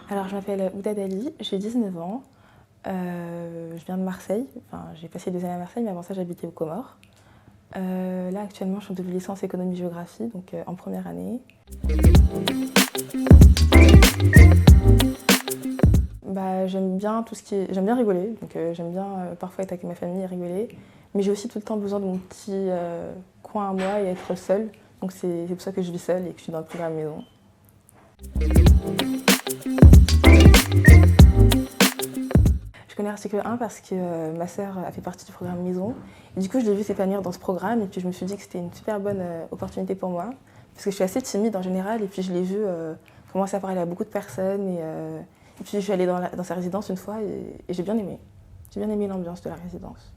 Alors, je m'appelle Ouda Dali, j'ai 19 ans. Je viens de Marseille. Enfin, j'ai passé 2 années à Marseille, mais avant ça, j'habitais aux Comores. Là, actuellement, je suis en double licence économie-géographie, donc en première année. J'aime bien tout ce qui est... J'aime bien rigoler, donc j'aime bien parfois être avec ma famille et rigoler. Mais j'ai aussi tout le temps besoin de mon petit coin à moi et être seule. Donc c'est pour ça que je vis seule et que je suis dans le programme maison. Je connais article 1 parce que ma sœur a fait partie du programme maison. Et du coup, je l'ai vu s'épanouir dans ce programme et puis je me suis dit que c'était une super bonne opportunité pour moi. Parce que je suis assez timide en général et puis je l'ai vu commencer à parler à beaucoup de personnes. Et puis je suis allée dans sa résidence une fois et j'ai bien aimé. J'ai bien aimé l'ambiance de la résidence.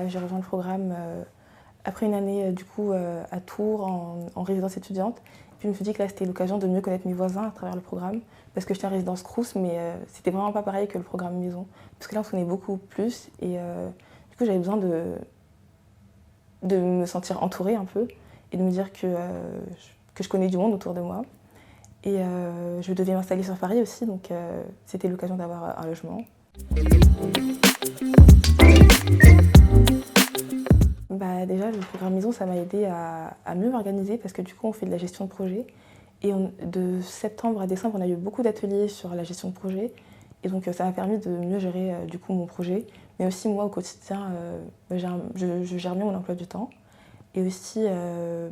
J'ai rejoint le programme après une année du coup à Tours en résidence étudiante. Puis je me suis dit que là c'était l'occasion de mieux connaître mes voisins à travers le programme parce que j'étais en résidence Crous mais c'était vraiment pas pareil que le programme maison parce que là on se connaît beaucoup plus et du coup j'avais besoin de me sentir entourée un peu et de me dire que je connais du monde autour de moi. Et je devais m'installer sur Paris aussi donc c'était l'occasion d'avoir un logement. Déjà, le programme maison, ça m'a aidé à mieux m'organiser parce que du coup, on fait de la gestion de projet. Et de septembre à décembre, on a eu beaucoup d'ateliers sur la gestion de projet. Et donc, ça m'a permis de mieux gérer du coup mon projet. Mais aussi, moi, au quotidien, je gère mieux mon emploi du temps. Et aussi,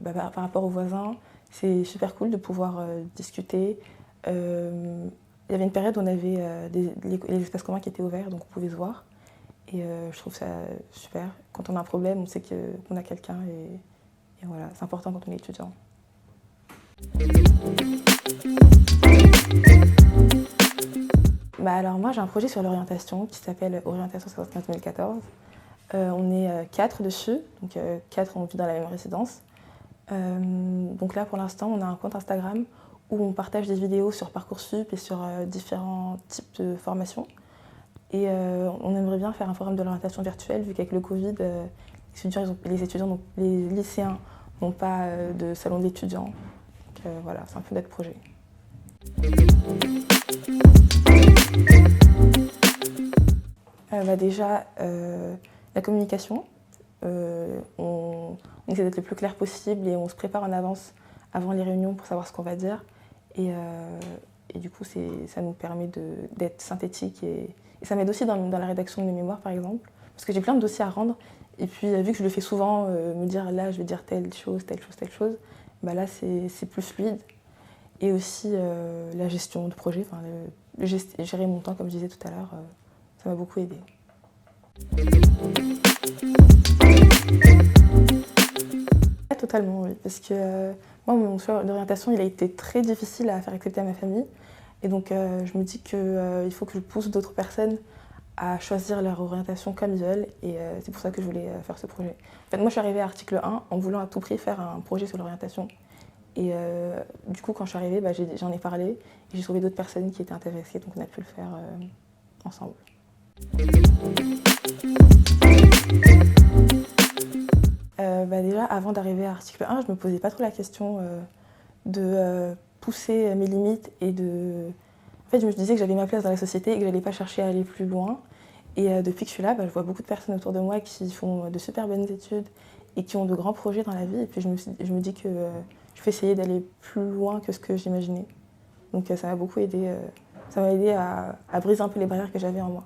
par rapport aux voisins, c'est super cool de pouvoir discuter. Il y avait une période où on avait les espaces communs qui étaient ouverts, donc on pouvait se voir. Et je trouve ça super. Quand on a un problème, on sait qu'on a quelqu'un et voilà, c'est important quand on est étudiant. Alors moi j'ai un projet sur l'orientation qui s'appelle Orientation 75 014. On est 4 dessus, donc 4 on vit dans la même résidence. Donc là pour l'instant on a un compte Instagram où on partage des vidéos sur Parcoursup et sur différents types de formations. Et on aimerait bien faire un forum de l'orientation virtuelle, vu qu'avec le Covid, les lycéens n'ont pas de salon d'étudiants. Donc voilà, c'est un peu notre projet. Déjà, la communication. On essaie d'être le plus clair possible et on se prépare en avance avant les réunions pour savoir ce qu'on va dire. Et du coup, ça nous permet d'être synthétique et ça m'aide aussi dans la rédaction de mes mémoires, par exemple, parce que j'ai plein de dossiers à rendre. Et puis, vu que je le fais souvent, me dire là, je vais dire telle chose, telle chose, telle chose, là, c'est plus fluide. Et aussi, la gestion de projet, gérer mon temps, comme je disais tout à l'heure, ça m'a beaucoup aidée. Totalement, oui, parce que moi, mon choix d'orientation, il a été très difficile à faire accepter à ma famille. Et donc, je me dis qu'il faut que je pousse d'autres personnes à choisir leur orientation comme ils veulent. Et c'est pour ça que je voulais faire ce projet. En fait, moi, je suis arrivée à article 1 en voulant à tout prix faire un projet sur l'orientation. Et du coup, quand je suis arrivée, j'en ai parlé et j'ai trouvé d'autres personnes qui étaient intéressées. Donc, on a pu le faire ensemble. Déjà, avant d'arriver à article 1, je me posais pas trop la question de pousser mes limites et En fait, je me disais que j'avais ma place dans la société et que j'allais pas chercher à aller plus loin. Et depuis que je suis là, je vois beaucoup de personnes autour de moi qui font de super bonnes études et qui ont de grands projets dans la vie. Et puis je me dis que je vais essayer d'aller plus loin que ce que j'imaginais. Donc ça m'a beaucoup aidé, ça m'a aidé à briser un peu les barrières que j'avais en moi.